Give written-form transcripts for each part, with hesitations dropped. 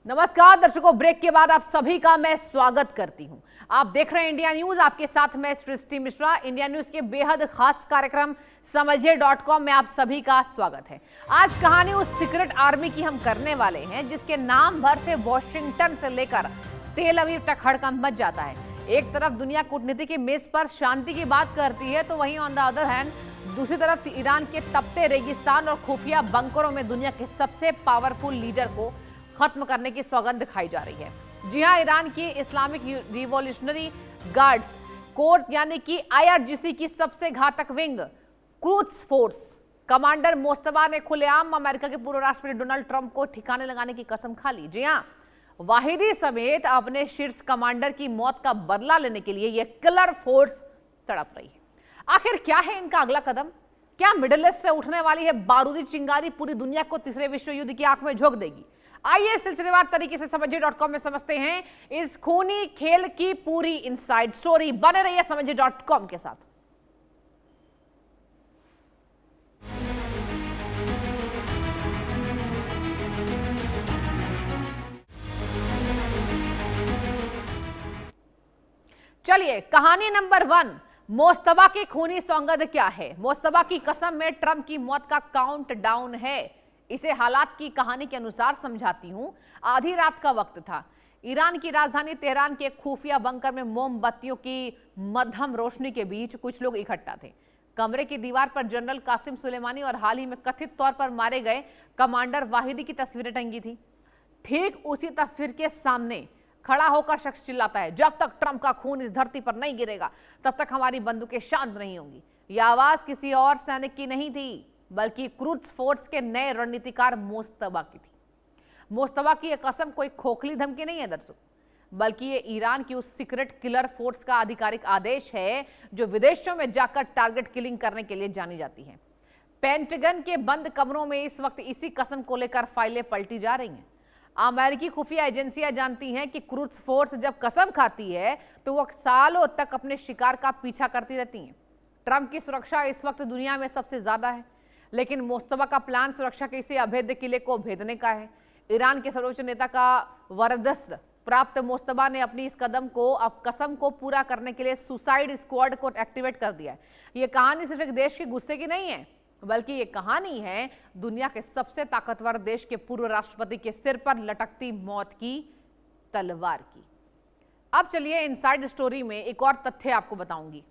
नमस्कार दर्शकों, ब्रेक के बाद आप सभी का मैं स्वागत करती हूं। आप देख रहे हैं इंडिया न्यूज, आपके साथ मैं सृष्टि मिश्रा। इंडिया न्यूज के बेहद खास कार्यक्रम समझिए.com में आप सभी का स्वागत है। आज कहानी उस सीक्रेट आर्मी की हम करने वाले हैं जिसके नाम भर से वॉशिंगटन से लेकर तेल अवीव तक हड़कंप मच जाता है। एक तरफ दुनिया कूटनीति की मेज पर शांति की बात करती है तो वहीं ऑन द अदर हैंड दूसरी तरफ ईरान के तपते रेगिस्तान और खुफिया बंकरों में दुनिया के सबसे पावरफुल लीडर को खत्म करने की सौगंध दिखाई जा रही है। जी हां, ईरान की इस्लामिक रिवॉल्यूशनरी गार्ड्स कोर यानी कि आईआरजीसी की सबसे घातक wing cruise force commander Mostafa ने खुलेआम अमेरिका के पूर्व राष्ट्रपति डोनाल्ड ट्रंप को ठिकाने लगाने की कसम खा ली। जी हां, वाहिदी समेत अपने शीर्ष कमांडर की मौत का बदला लेने के लिए यह किलर फोर्स तड़प रही है। आखिर क्या है इनका अगला कदम? क्या मिडिल ईस्ट से उठने वाली है बारूदी चिंगारी पूरी दुनिया को तीसरे विश्व युद्ध की आंख में झोंक देगी? आइए सिलसिलेवार तरीके से समझिए.com में समझते हैं इस खूनी खेल की पूरी इनसाइड स्टोरी। बने रहिए समझिए.com के साथ। चलिए, कहानी नंबर 1, मोस्तफा की खूनी सौगंध क्या है? मोस्तफा की कसम में ट्रंप की मौत का काउंटडाउन है। इसे हालात की कहानी के अनुसार समझाती हूं। आधी रात का वक्त था। ईरान की राजधानी तेहरान के खुफिया बंकर में मोमबत्तियों की मध्यम रोशनी के बीच कुछ लोग इकट्ठा थे। कमरे की दीवार पर जनरल कासिम सुलेमानी और हाल ही में कथित तौर पर मारे गए कमांडर वाहिदी की तस्वीरें टंगी थी। ठीक उसी तस्वीर के सामने खड़ा होकर शख्स चिल्लाता है, जब तक ट्रंप का खून इस धरती पर नहीं गिरेगा तब तक हमारी बंदूकें शांत नहीं होंगी। यह आवाज किसी और सैनिक की नहीं थी बल्कि क्रूज फोर्स के नए रणनीतिकार मोस्तफा की थी। मोस्तफा की यह कसम कोई खोखली धमकी नहीं है दर्शक, बल्कि ये ईरान की उस सीक्रेट किलर फोर्स का आधिकारिक आदेश है जो विदेशों में जाकर टारगेट किलिंग करने के लिए जानी जाती है। पेंटागन के बंद कमरों में इस वक्त इसी कसम को लेकर फाइलें पलटी जा रही हैं। अमेरिकी खुफिया एजेंसियां जानती हैं कि क्रूज फोर्स जब कसम खाती है तो वह सालों तक अपने शिकार का पीछा करती रहती हैं। ट्रंप की सुरक्षा इस वक्त दुनिया में सबसे ज्यादा है, लेकिन मोस्तफा का प्लान सुरक्षा के इसी अभेद्य किले को भेदने का है। ईरान के सर्वोच्च नेता का वरदस्त प्राप्त मोस्तफा ने अपनी इस कसम को पूरा करने के लिए सुसाइड स्क्वाड को एक्टिवेट कर दिया है। यह कहानी सिर्फ एक देश के गुस्से की नहीं है, बल्कि ये कहानी है दुनिया के सबसे ताकतवर देश के पूर्व राष्ट्रपति के सिर पर लटकती मौत की तलवार की। अब चलिए इनसाइड स्टोरी में एक और तथ्य आपको बताऊंगी।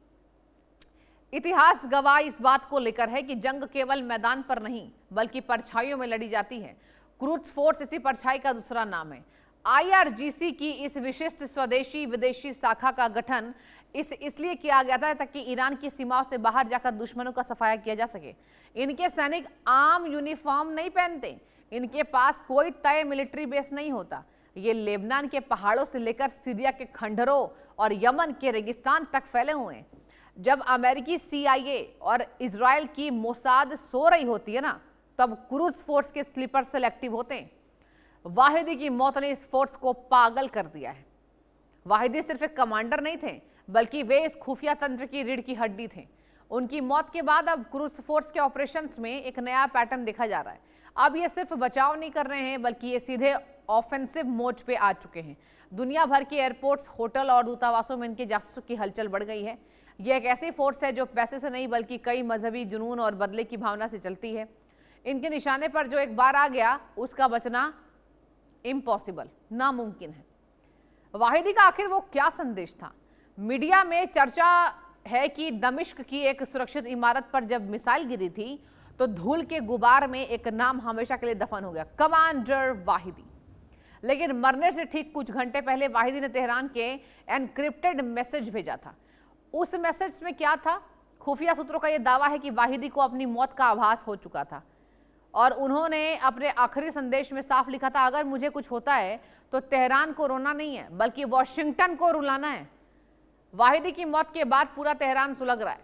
इतिहास गवाह इस बात को लेकर है कि जंग केवल मैदान पर नहीं बल्कि परछाइयों में लड़ी जाती है। क्रूज फोर्स इसी परछाई का दूसरा नाम है। आईआरजीसी की इस विशिष्ट स्वदेशी विदेशी शाखा का गठन इसलिए किया गया था ताकि ईरान की सीमाओं से बाहर जाकर दुश्मनों का सफाया किया जा सके। इनके सैनिक आम यूनिफॉर्म नहीं पहनते, इनके पास कोई तय मिलिट्री बेस नहीं होता। ये लेबनान के पहाड़ों से लेकर सीरिया के खंडरों और यमन के रेगिस्तान तक फैले हुए हैं। जब अमेरिकी CIA और इजराइल की मोसाद सो रही होती है ना, तब क्रूज फोर्स के स्लीपर सेलेक्टिव होते हैं। वाहिदी की मौत ने इस फोर्स को पागल कर दिया है। वाहिदी सिर्फ एक कमांडर नहीं थे बल्कि वे इस खुफिया तंत्र की रीढ़ की हड्डी थे। उनकी मौत के बाद अब क्रूज फोर्स के ऑपरेशंस में एक नया पैटर्न देखा जा रहा है। अब ये सिर्फ बचाव नहीं कर रहे हैं बल्कि ये सीधे ऑफेंसिव मोड पे आ चुके हैं। दुनिया भर के एयरपोर्ट्स, होटल और दूतावासों में इनके जासूसों की हलचल बढ़ गई है। यह एक ऐसी फोर्स है जो पैसे से नहीं बल्कि कई मजहबी जुनून और बदले की भावना से चलती है। इनके निशाने पर जो एक बार आ गया उसका बचना इम्पॉसिबल, नामुमकिन है। वाहिदी का आखिर वो क्या संदेश था? मीडिया में चर्चा है कि दमिश्क की एक सुरक्षित इमारत पर जब मिसाइल गिरी थी तो धूल के गुबार में एक नाम हमेशा के लिए दफन हो गया, कमांडर वाहिदी। लेकिन मरने से ठीक कुछ घंटे पहले वाहिदी ने तेहरान के एनक्रिप्टेड मैसेज भेजा था। उस मैसेज में क्या था? खुफिया सूत्रों का यह दावा है कि वाहिदी को अपनी मौत का आभास हो चुका था और उन्होंने अपने आखिरी संदेश में साफ लिखा था, अगर मुझे कुछ होता है तो तेहरान को रोना नहीं है बल्कि वॉशिंगटन को रुलाना है। वाहिदी की मौत के बाद पूरा तेहरान सुलग रहा है।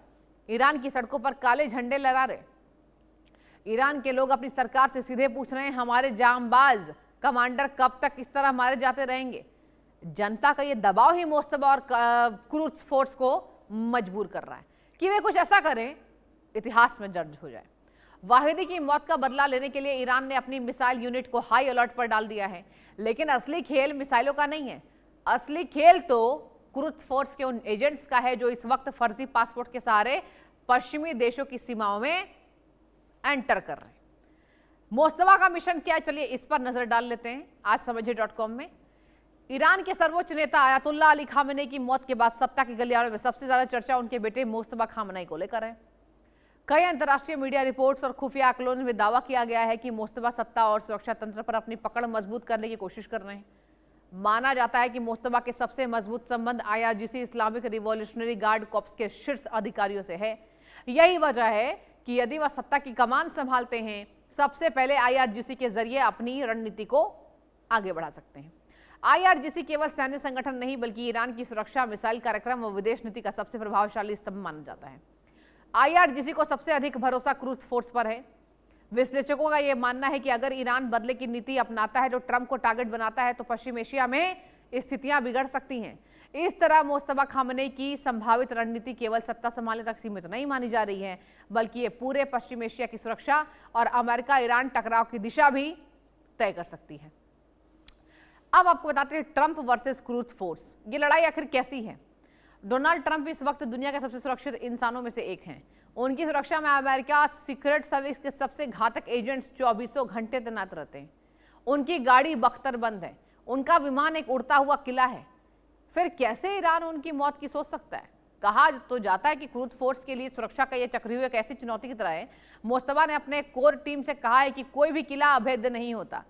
ईरान की सड़कों पर काले झंडे लहरा रहे। ईरान के लोग अपनी सरकार से सीधे पूछ रहे हैं, हमारे जांबाज कमांडर कब तक इस तरह मारे जाते रहेंगे? जनता का यह दबाव ही मोस्तफा और क्रूज फोर्स को मजबूर कर रहा है कि वे कुछ ऐसा करें इतिहास में दर्ज हो जाए। वाहिदी की मौत का बदला लेने के लिए ईरान ने अपनी मिसाइल यूनिट को हाई अलर्ट पर डाल दिया है। लेकिन असली खेल मिसाइलों का नहीं है, असली खेल तो क्रुज फोर्स के उन एजेंट्स का है जो इस वक्त फर्जी पासपोर्ट के सहारे पश्चिमी देशों की सीमाओं में एंटर कर रहे हैं। मोस्तफा का मिशन क्या है, चलिए इस पर नजर डाल लेते हैं आज समझिए.com में। ईरान के सर्वोच्च नेता आयतुल्लाह अली खामेनी की मौत के बाद सत्ता के गलियारों में सबसे ज्यादा चर्चा उनके बेटे मोस्तफा खामेनी को लेकर है। कई अंतर्राष्ट्रीय मीडिया रिपोर्ट्स और खुफिया आकलन में दावा किया गया है कि मोस्तफा सत्ता और सुरक्षा तंत्र पर अपनी पकड़ मजबूत करने की कोशिश कर रहे हैं। माना जाता है कि मोस्तफा के सबसे मजबूत संबंध IRGC Islamic revolutionary guard corps के शीर्ष अधिकारियों से है। यही वजह है कि यदि वह सत्ता की कमान संभालते हैं, सबसे पहले IRGC के जरिए अपनी रणनीति को आगे बढ़ा सकते हैं। IRGC केवल सैन्य संगठन नहीं बल्कि ईरान की सुरक्षा, मिसाइल कार्यक्रम और विदेश नीति का सबसे प्रभावशाली स्तंभ माना जाता है। IRGC को सबसे अधिक भरोसा क्रूज फोर्स पर है। विश्लेषकों का यह मानना है कि अगर ईरान बदले की नीति अपनाता है, जो ट्रंप को टारगेट बनाता है, तो पश्चिम एशिया में स्थितियां बिगड़ सकती हैं। इस तरह मोस्तफा खामेनी की संभावित रणनीति केवल सत्ता संभालने तक सीमित नहीं मानी जा रही है, बल्कि ये पूरे पश्चिम एशिया की सुरक्षा और अमेरिका ईरान टकराव की दिशा भी तय कर सकती है। अब आपको बताते हैं ट्रंप वर्सेस क्रूज फोर्स, ये लड़ाई आखिर कैसी है। डोनाल्ड ट्रंप इस वक्त दुनिया के सबसे सुरक्षित इंसानों में से एक हैं। उनकी सुरक्षा में अमेरिका सीक्रेट सर्विस के सबसे घातक एजेंट्स 24 घंटे तैनात रहते हैं। उनकी गाड़ी बख्तरबंद है, उनका विमान एक उड़ता हुआ किला है। फिर कैसे ईरान उनकी मौत की सोच सकता है। कहा तो जाता है कि क्रूज फोर्स के लिए सुरक्षा का यह चक्रव्यूह एक ऐसी चुनौती की तरह है। मोस्तफा ने अपने कोर टीम से कहा है कि कोई भी किला अभेद्य नहीं होता,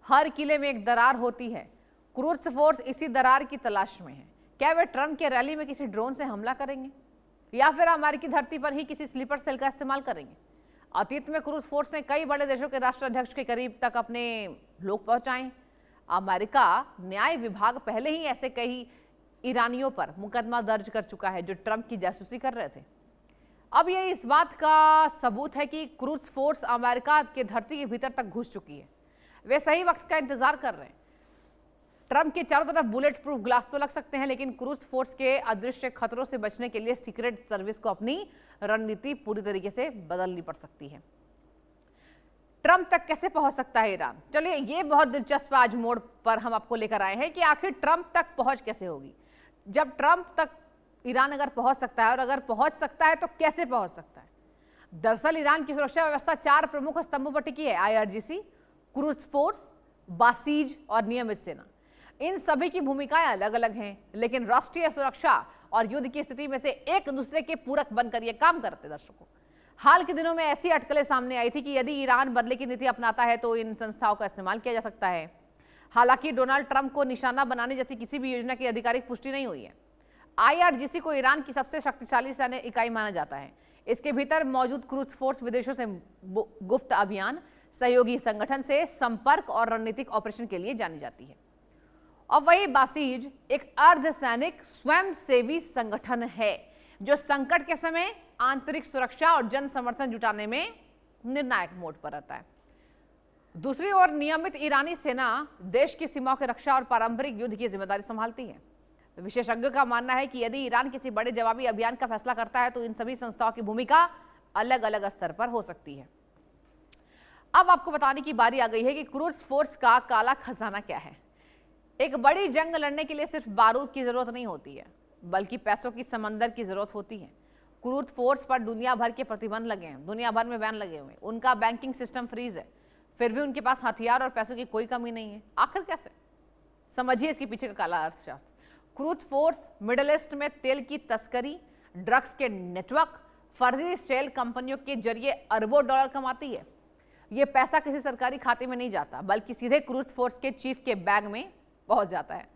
हर किले में एक दरार होती है। क्रूज फोर्स इसी दरार की तलाश में है। क्या वे ट्रंप के रैली में किसी ड्रोन से हमला करेंगे या फिर अमेरिकी धरती पर ही किसी स्लीपर सेल का इस्तेमाल करेंगे। अतीत में क्रूज फोर्स ने कई बड़े देशों के राष्ट्राध्यक्ष के करीब तक अपने लोग पहुंचाए। अमेरिका न्याय विभाग पहले ही ऐसे कई ईरानियों पर मुकदमा दर्ज कर चुका है जो ट्रंप की जासूसी कर रहे थे। अब ये इस बात का सबूत है कि क्रूज फोर्स अमेरिका के धरती के भीतर तक घुस चुकी है। वे सही वक्त का इंतजार कर रहे हैं। ट्रंप के चारों तरफ बुलेट प्रूफ ग्लास तो लग सकते हैं, लेकिन क्रूज फोर्स के अदृश्य खतरों से बचने के लिए सीक्रेट सर्विस को अपनी रणनीति पूरी तरीके से बदलनी पड़ सकती है। ट्रंप तक कैसे पहुंच सकता है ईरान, चलिए ये बहुत दिलचस्प आज मोड़ पर हम आपको लेकर आए हैं कि आखिर ट्रंप तक पहुंच कैसे होगी। जब ट्रंप तक ईरान अगर पहुंच सकता है और अगर पहुंच सकता है तो कैसे पहुंच सकता है। दरअसल ईरान की सुरक्षा व्यवस्था 4 प्रमुख स्तंभों पर टिकी है: IRGC, क्रूज फोर्स, बासीज और नियमित सेना। इन सभी की भूमिकाएं अलग अलग हैं, लेकिन राष्ट्रीय सुरक्षा और युद्ध की स्थिति में से एक दूसरे के पूरक बनकर यह काम करते। दर्शकों, हाल के दिनों में ऐसी अटकलें सामने आई थी कि यदि ईरान बदले की नीति अपनाता है तो इन संस्थाओं का इस्तेमाल किया जा सकता है। हालांकि डोनाल्ड ट्रंप को निशाना बनाने जैसी किसी भी योजना की आधिकारिक पुष्टि नहीं हुई है। IRGC को ईरान की सबसे शक्तिशाली सैन्य इकाई माना जाता है। इसके भीतर मौजूद क्रूज फोर्स विदेशों से गुप्त अभियान, सहयोगी संगठन से संपर्क और रणनीतिक ऑपरेशन के लिए जानी जाती है। और वही बासीज एक अर्धसैनिक स्वयंसेवी संगठन है जो संकट के समय आंतरिक सुरक्षा और जन समर्थन जुटाने में निर्णायक मोड पर रहता है। दूसरी ओर नियमित ईरानी सेना देश की सीमाओं की रक्षा और पारंपरिक युद्ध की जिम्मेदारी संभालती है। विशेषज्ञों का मानना है कि यदि ईरान किसी बड़े जवाबी अभियान का फैसला करता है तो इन सभी संस्थाओं की भूमिका अलग अलग स्तर पर हो सकती है। अब आपको बताने की बारी आ गई है कि क्रूज फोर्स का काला खजाना क्या है। एक बड़ी जंग लड़ने के लिए सिर्फ बारूद की जरूरत नहीं होती है, बल्कि पैसों की समंदर की जरूरत होती है। क्रूज फोर्स पर दुनिया भर के प्रतिबंध लगे हैं, दुनिया भर में बैन लगे हुए हैं, उनका बैंकिंग सिस्टम फ्रीज है, फिर भी उनके पास हथियार और पैसों की कोई कमी नहीं है। आखिर कैसे? समझिए इसके पीछे का काला अर्थशास्त्र। क्रूज फोर्स मिडिल ईस्ट में तेल की तस्करी, ड्रग्स के नेटवर्क, फर्जी शेल कंपनियों के जरिए अरबों डॉलर कमाती है। यह पैसा किसी सरकारी खाते में नहीं जाता, बल्कि सीधे क्रूज फोर्स के चीफ के बैग में पहुंच जाता है।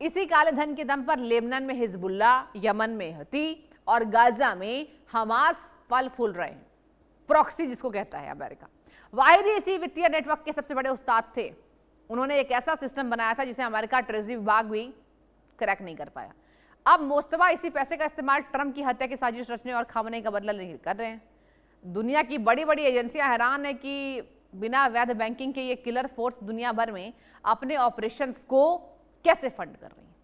इसी काले धन के दम पर लेबनान में हिजबुल्ला, यमन में हती और गाजा में हमास फल फूल रहे हैं। प्रॉक्सी जिसको कहता है अमेरिका। वाहिदी इसी वित्तीय नेटवर्क के सबसे बड़े उस्ताद थे। उन्होंने एक ऐसा सिस्टम बनाया था जिसे अमेरिका ट्रेजरी विभाग भी क्रैक नहीं कर पाया। अब मोस्तफा इसी पैसे का इस्तेमाल ट्रंप की हत्या की साजिश रचने और खामने का बदला लेने कर रहे हैं। दुनिया की बड़ी बड़ी एजेंसियां हैरान है कि बिना वैध बैंकिंग के ये किलर फोर्स दुनिया भर में अपने ऑपरेशंस को कैसे फंड कर रही है।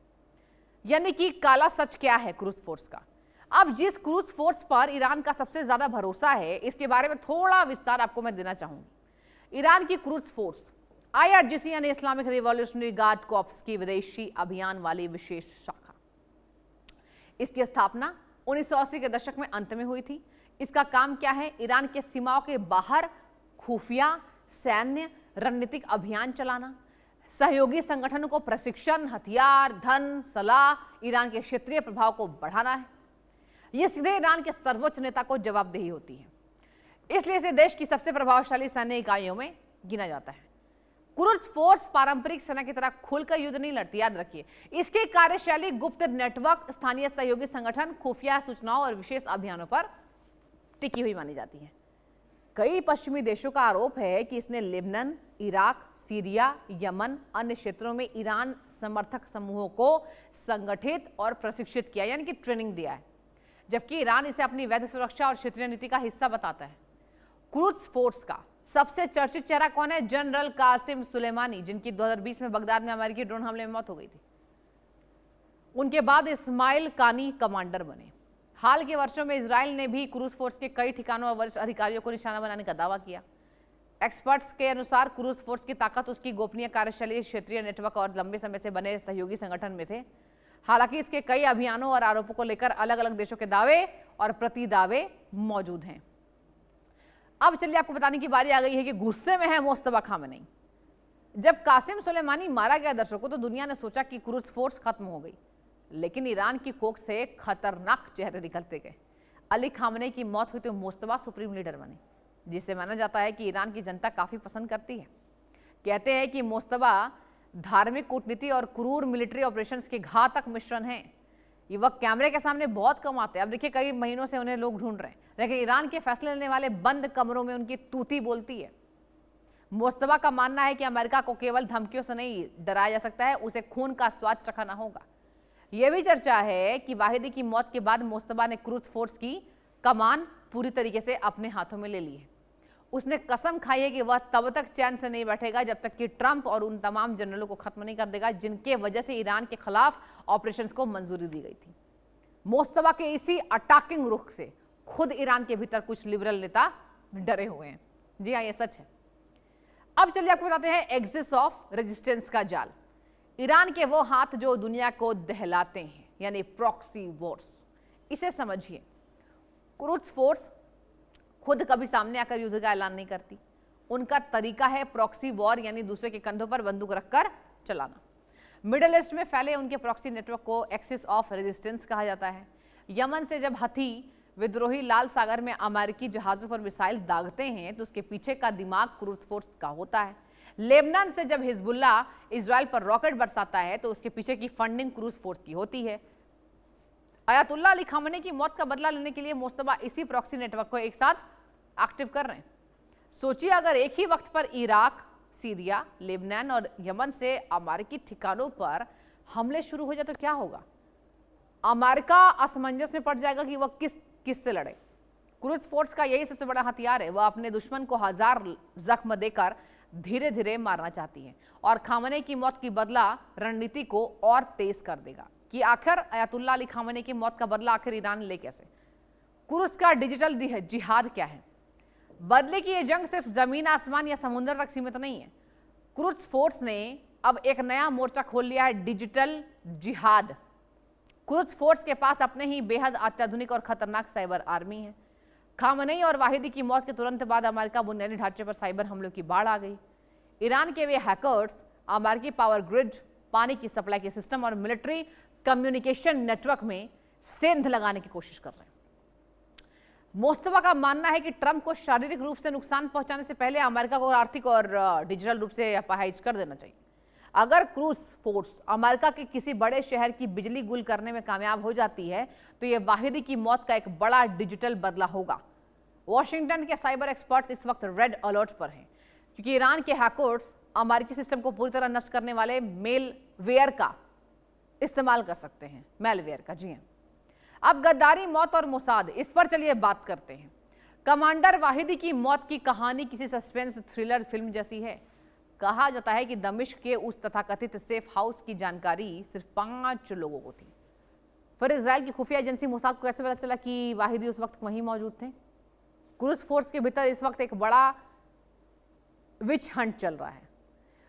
यानी कि काला सच क्या है क्रूज फोर्स का। अब जिस क्रूज फोर्स पर ईरान का सबसे ज्यादा भरोसा है, इसके बारे में थोड़ा विस्तार आपको मैं देना चाहूंगी। ईरान की क्रूज फोर्स IRGC यानी इस्लामिक रिवॉल्यूशनरी गार्ड कॉर्प्स की विदेशी अभियान वाली विशेष शाखा। इसकी स्थापना 1980 के दशक में अंत में हुई थी। इसका काम क्या है? ईरान के सीमाओं के बाहर खुफिया सैन्य रणनीतिक अभियान चलाना, सहयोगी संगठनों को प्रशिक्षण, हथियार, धन, सलाह, ईरान के क्षेत्रीय प्रभाव को बढ़ाना है। यह सीधे ईरान के सर्वोच्च नेता को जवाबदेही होती है, इसलिए इसे देश की सबसे प्रभावशाली सैन्य इकाइयों में गिना जाता है। क्रूज फोर्स पारंपरिक सेना की तरह खुलकर युद्ध नहीं लड़ती, याद रखिए। इसकी कार्यशैली गुप्त नेटवर्क, स्थानीय सहयोगी संगठन, खुफिया सूचनाओं और विशेष अभियानों पर टिकी हुई मानी जाती है। कई पश्चिमी देशों का आरोप है कि इसने लेबनान, इराक, सीरिया, यमन, अन्य क्षेत्रों में ईरान समर्थक समूहों को संगठित और प्रशिक्षित किया, यानी कि ट्रेनिंग दिया है, जबकि ईरान इसे अपनी वैध सुरक्षा और क्षेत्रीय नीति का हिस्सा बताता है। क्रूज फोर्स का सबसे चर्चित चेहरा कौन है? जनरल कासिम सुलेमानी, जिनकी 2020 में बगदाद में अमेरिकी ड्रोन हमले में मौत हो गई थी। उनके बाद इस्माइल कानी कमांडर बने। हाल के वर्षों में इजराइल ने भी क्रूज फोर्स के कई ठिकानों और वरिष्ठ अधिकारियों को निशाना बनाने का दावा किया। एक्सपर्ट्स के अनुसार क्रूज फोर्स की ताकत उसकी गोपनीय कार्यशैली, क्षेत्रीय नेटवर्क और लंबे समय से बने सहयोगी संगठन में थे। हालांकि इसके कई अभियानों और आरोपों को लेकर अलग अलग देशों के दावे और प्रतिदावे मौजूद हैं। अब चलिए आपको बताने की बारी आ गई है कि गुस्से में है मुस्तफा खामेनी। जब कासिम सुलेमानी मारा गया दर्शकों, तो दुनिया ने सोचा कि क्रूज फोर्स खत्म हो गई, लेकिन ईरान की कोख से खतरनाक चेहरे निकलते गए। अली खामेनी की मौत हुई तो मुस्तफा सुप्रीम लीडर बने, जिसे माना जाता है कि ईरान की जनता काफी पसंद करती है। कहते हैं कि मुस्तफा धार्मिक कूटनीति और क्रूर मिलिट्री ऑपरेशंस के घातक मिश्रण हैं। ये वक्त कैमरे के सामने बहुत कम आते हैं। अब देखिए, कई महीनों से उन्हें लोग ढूंढ रहे हैं, लेकिन ईरान के फैसले लेने वाले बंद कमरों में उनकी तूती बोलती है। मुस्तफा का मानना है कि अमेरिका को केवल धमकियों से नहीं डराया जा सकता है, उसे खून का स्वाद चखाना होगा। यह भी चर्चा है कि वाहिदी की मौत के बाद मुस्तफा ने क्रूज फोर्स की कमान पूरी तरीके से अपने हाथों में ले ली है। उसने कसम खाई है कि वह तब तक चैन से नहीं बैठेगा जब तक कि ट्रंप और उन तमाम जनरलों को खत्म नहीं कर देगा जिनके वजह से ईरान के खिलाफ ऑपरेशंस को मंजूरी दी गई थी। मुस्तफा के इसी अटैकिंग रुख से खुद ईरान के भीतर कुछ लिबरल नेता डरे हुए हैं। जी हाँ, ये सच है। अब चलिए आपको बताते हैं एक्सिस ऑफ रेजिस्टेंस का जाल। ईरान के वो हाथ जो दुनिया को दहलाते हैं, यानी प्रॉक्सी वॉर्स। इसे समझिए, क्रूज फोर्स खुद कभी सामने आकर युद्ध का ऐलान नहीं करती। उनका तरीका है प्रॉक्सी वॉर, यानी दूसरे के कंधों पर बंदूक रखकर चलाना। मिडिल ईस्ट में फैले उनके प्रॉक्सी नेटवर्क को एक्सिस ऑफ रेजिस्टेंस कहा जाता है। यमन से जब हथी विद्रोही लाल सागर में अमेरिकी जहाजों पर मिसाइल दागते हैं, तो उसके पीछे का दिमाग क्रूज फोर्स का होता है। लेबनान से जब हिजबुल्ला इजराइल पर रॉकेट बरसाता है, तो उसके पीछे की फंडिंग क्रूज फोर्स की होती है। अयातुल्ला अली खामेनी की मौत का बदला लेने के लिए मुस्तफा इसी प्रॉक्सी नेटवर्क को एक साथ एक्टिव कर रहे हैं। सोचिए, अगर एक ही वक्त पर इराक, सीरिया, लेबनान और यमन से अमेरिकी ठिकानों पर हमले शुरू हो जाए तो क्या होगा? अमेरिका असमंजस में पड़ जाएगा कि वह किस से लड़े। क्रूज फोर्स का यही सबसे बड़ा हथियार है। वह अपने दुश्मन को हजार जख्म देकर धीरे धीरे मारना चाहती है, और खामेनी की मौत की बदला रणनीति को और तेज कर देगा कि आखिर अयातुल्ला अली खामेनी की मौत का बदला आखिर ईरान ले कैसे। क्रूज का डिजिटल जिहाद क्या है? बदले की यह जंग सिर्फ जमीन, आसमान या समुद्र तक सीमित नहीं है। क्रूज फोर्स ने अब एक नया मोर्चा खोल लिया है, डिजिटल जिहाद। क्रूज फोर्स के पास अपने ही बेहद अत्याधुनिक और खतरनाक साइबर आर्मी है। खामेनी और वाहिदी की मौत के तुरंत बाद अमेरिका बुनियादी ढांचे पर साइबर हमलों की बाढ़ आ गई। ईरान के वे हैकर्स अमेरिकी पावर ग्रिड, पानी की सप्लाई के सिस्टम और मिलिट्री कम्युनिकेशन नेटवर्क में सेंध लगाने की कोशिश कर रहे हैं। मुस्तफा का मानना है कि ट्रंप को शारीरिक रूप से नुकसान पहुंचाने से पहले अमेरिका को आर्थिक और डिजिटल रूप से अपाहिज कर देना चाहिए। अगर क्रूज फोर्स अमेरिका के किसी बड़े शहर की बिजली गुल करने में कामयाब हो जाती है, तो यह वाहिदी की मौत का एक बड़ा डिजिटल बदला होगा। वॉशिंगटन के साइबर एक्सपर्ट्स इस वक्त रेड अलर्ट पर हैं, क्योंकि ईरान के हैकर्स अमेरिकी सिस्टम को पूरी तरह नष्ट करने वाले मेलवेयर का इस्तेमाल कर सकते हैं। मेलवेयर का, जी हाँ। अब गद्दारी, मौत और मोसाद, इस पर चलिए बात करते हैं। कमांडर वाहिदी की मौत की कहानी किसी सस्पेंस थ्रिलर फिल्म जैसी है। कहा जाता है कि दमिश्क के उस तथाकथित सेफ हाउस की जानकारी सिर्फ 5 लोगों को थी। फिर इजराइल की खुफिया एजेंसी मोसाद को कैसे पता चला कि वाहिदी उस वक्त वहीं मौजूद थे? क्रुज फोर्स के भीतर इस वक्त एक बड़ा विच हंट चल रहा है।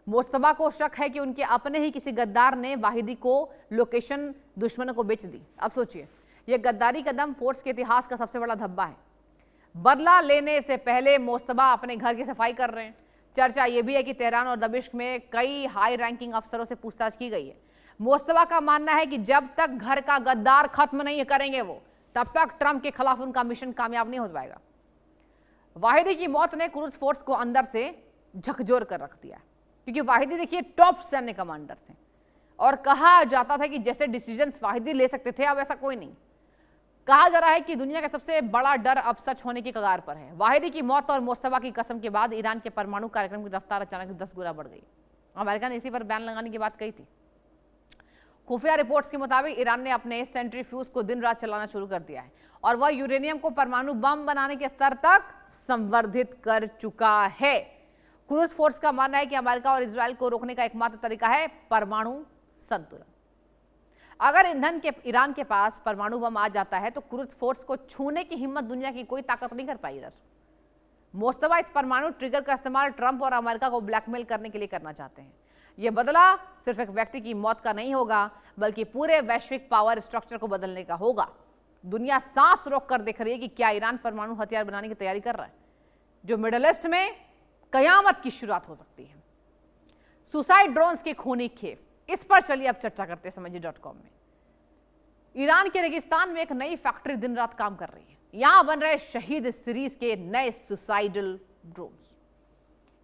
मोस्तफा को शक है कि उनके अपने ही किसी गद्दार ने वाहिदी को लोकेशन दुश्मनों को बेच दी। अब सोचिए, यह गद्दारी कदम फोर्स के इतिहास का सबसे बड़ा धब्बा है। बदला लेने से पहले मोस्तफा अपने घर की सफाई कर रहे हैं। चर्चा यह भी है कि तेहरान और दमिश्क में कई हाई रैंकिंग अफसरों से पूछताछ की गई है। मोस्तफा का मानना है कि जब तक घर का गद्दार खत्म नहीं करेंगे वो, तब तक ट्रंप के खिलाफ उनका मिशन कामयाब नहीं हो पाएगा। वाहिदी की मौत ने क्रूज फोर्स को अंदर से झकझोर कर रख दिया, क्योंकि वाहिदी देखिए टॉप सैन्य कमांडर थे और कहा जाता था कि जैसे डिसीजंस वाहिदी ले सकते थे, अब ऐसा कोई नहीं। कहा जा रहा है कि दुनिया का सबसे बड़ा डर अब सच होने की कगार पर है। वाहिदी की मौत और मोस्तफा की कसम के बाद ईरान के परमाणु कार्यक्रम की रफ्तार अचानक 10 गुना बढ़ गई। अमेरिका ने इसी पर बैन लगाने की बात कही थी। खुफिया रिपोर्ट्स के मुताबिक ईरान ने अपने सेंट्रीफ्यूज को दिन रात चलाना शुरू कर दिया है और वह यूरेनियम को परमाणु बम बनाने के स्तर तक संवर्धित कर चुका है। क्रूज फोर्स का मानना है कि अमेरिका और इजराइल को रोकने का एकमात्र तरीका है परमाणु संतुलन। अगर ईरान के पास परमाणु बम आ जाता है तो क्रूज फोर्स को छूने की हिम्मत दुनिया की कोई ताकत नहीं कर पाई। मोस्तफा इस परमाणु ट्रिगर का इस्तेमाल ट्रंप और अमेरिका को ब्लैकमेल करने के लिए करना चाहते हैं। यह बदला सिर्फ एक व्यक्ति की मौत का नहीं होगा, बल्कि पूरे वैश्विक पावर स्ट्रक्चर को बदलने का होगा। दुनिया सांस रोक कर देख रही है कि क्या ईरान परमाणु हथियार बनाने की तैयारी कर रहा है, जो मिडिल ईस्ट में कयामत की शुरुआत हो सकती है। सुसाइड ड्रोन्स के खूनी खेप, इस पर चलिए अब चर्चा करते हैं समझिए.com में। ईरान के रेगिस्तान में एक नई फैक्ट्री दिन रात काम कर रही है। यहां बन रहे शहीद सीरीज के नए सुसाइडल ड्रोन्स।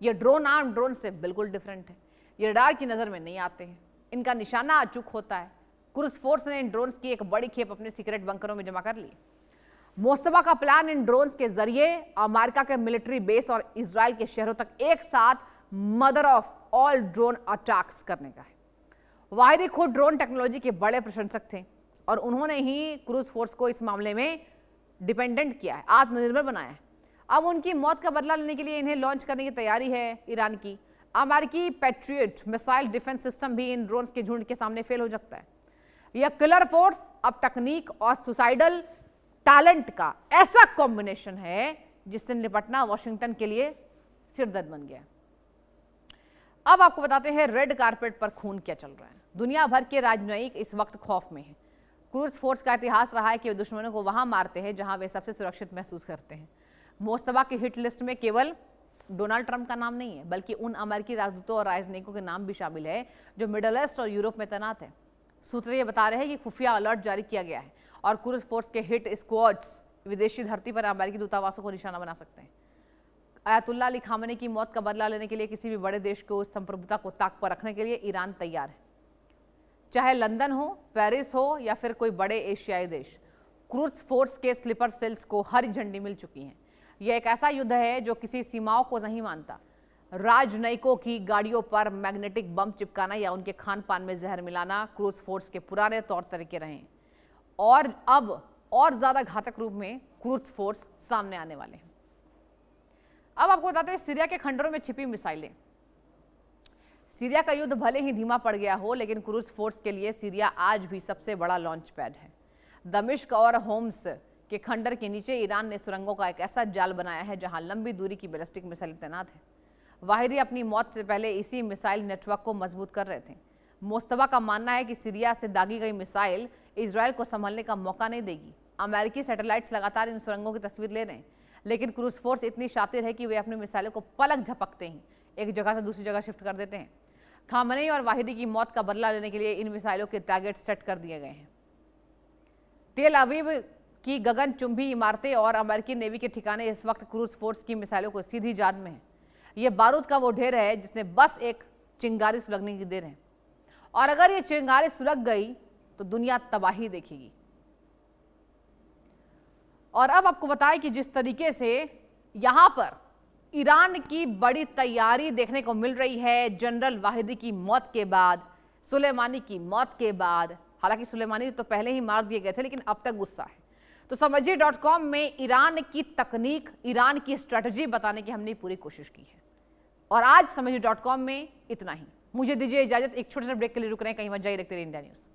ये ड्रोन आर्म ड्रोन से बिल्कुल डिफरेंट है। ये रडार की नजर में नहीं आते हैं, इनका निशाना अचूक होता है। क्रूज फोर्स ने इन ड्रोन्स की एक बड़ी खेप अपने सीक्रेट बंकरों में जमा कर ली। मोस्तफा का प्लान इन ड्रोन्स के जरिए अमेरिका के मिलिट्री बेस और इजराइल के शहरों तक एक साथ mother of all drone attacks करने का है। वाहिदी खुद ड्रोन टेक्नोलॉजी के बड़े प्रशंसक थे और उन्होंने ही क्रूज फोर्स को इस मामले में डिपेंडेंट किया है, आत्मनिर्भर बनाया है। अब उनकी मौत का बदला लेने के लिए इन्हें लॉन्च करने की तैयारी है ईरान की। अमेरिकी पैट्रियट मिसाइल डिफेंस सिस्टम भी इन ड्रोन्स के झुंड के सामने फेल हो सकता है। यह किलर फोर्स अब तकनीक और सुसाइडल टैलेंट का ऐसा कॉम्बिनेशन है जिससे निपटना वॉशिंगटन के लिए सिरदर्द बन गया। अब आपको बताते हैं रेड कारपेट पर खून क्या चल रहा है। दुनिया भर के राजनयिक इस वक्त खौफ में हैं। क्रूज फोर्स का इतिहास रहा है कि वे दुश्मनों को वहां मारते हैं जहां वे सबसे सुरक्षित महसूस करते हैं। मोस्तफा की हिट लिस्ट में केवल डोनाल्ड ट्रंप का नाम नहीं है, बल्कि उन अमेरिकी राजदूतों और राजनयिकों के नाम भी शामिल है जो मिडल ईस्ट और यूरोप में तैनात है। सूत्र ये बता रहे हैं कि खुफिया अलर्ट जारी किया गया है और क्रूज फोर्स के हिट स्क्वाड्स विदेशी धरती पर अमेरिकी दूतावासों को निशाना बना सकते हैं। अयातुल्ला अली खामेनी की मौत का बदला लेने के लिए किसी भी बड़े देश को उस संप्रभुता को ताक पर रखने के लिए ईरान तैयार है, चाहे लंदन हो, पेरिस हो या फिर कोई बड़े एशियाई देश। क्रूज फोर्स के स्लीपर सेल्स को हरी झंडी मिल चुकी है। यह एक ऐसा युद्ध है जो किसी सीमाओं को नहीं मानता। राजनयिकों की गाड़ियों पर मैग्नेटिक बम चिपकाना या उनके खान पान में जहर मिलाना क्रूज फोर्स के पुराने तौर तरीके रहे हैं और अब और ज्यादा घातक रूप में क्रूज फोर्स सामने आने वाले हैं। अब आपको बताते हैं सीरिया के खंडरों में छिपी मिसाइलें। सीरिया का युद्ध भले ही धीमा पड़ गया हो, लेकिन क्रूज फोर्स के लिए सीरिया आज भी सबसे बड़ा लॉन्च पैड है। दमिश्क और होम्स के खंडर के नीचे ईरान ने सुरंगों का एक ऐसा जाल बनाया है जहां लंबी दूरी की बैलिस्टिक मिसाइल तैनात है। वाहिदी अपनी मौत से पहले इसी मिसाइल नेटवर्क को मजबूत कर रहे थे। मोस्तफा का मानना है कि सीरिया से दागी गई मिसाइल इजराइल को संभलने का मौका नहीं देगी। अमेरिकी सैटेलाइट्स लगातार इन सुरंगों की तस्वीर ले रहे हैं, लेकिन क्रूज फोर्स इतनी शातिर है कि वे अपनी मिसाइलों को पलक झपकते ही एक जगह से दूसरी जगह शिफ्ट कर देते हैं। खामेनी और वाहिदी की मौत का बदला लेने के लिए इन मिसाइलों के टारगेट सेट कर दिए गए हैं। तेल अवीव की गगनचुंबी इमारतें और अमेरिकी नेवी के ठिकाने इस वक्त क्रूज फोर्स की मिसाइलों को सीधी जाद में है। यह बारूद का वो ढेर है जिसने बस एक चिंगारी सुलगने की देर है, और अगर ये चिंगारी सुलग गई तो दुनिया तबाही देखेगी। और अब आपको बताएं कि जिस तरीके से यहां पर ईरान की बड़ी तैयारी देखने को मिल रही है जनरल वाहिदी की मौत के बाद, सुलेमानी की मौत के बाद। हालांकि सुलेमानी तो पहले ही मार दिए गए थे, लेकिन अब तक गुस्सा है। तो समझिए.com में ईरान की तकनीक, ईरान की स्ट्रेटजी बताने की हमने पूरी कोशिश की है। और आज समझिए.com में इतना ही। मुझे दीजिए इजाजत, एक छोटे से ब्रेक के लिए रुक रहे हैं, कहीं मत जाइए, देखते रहिए इंडिया न्यूज।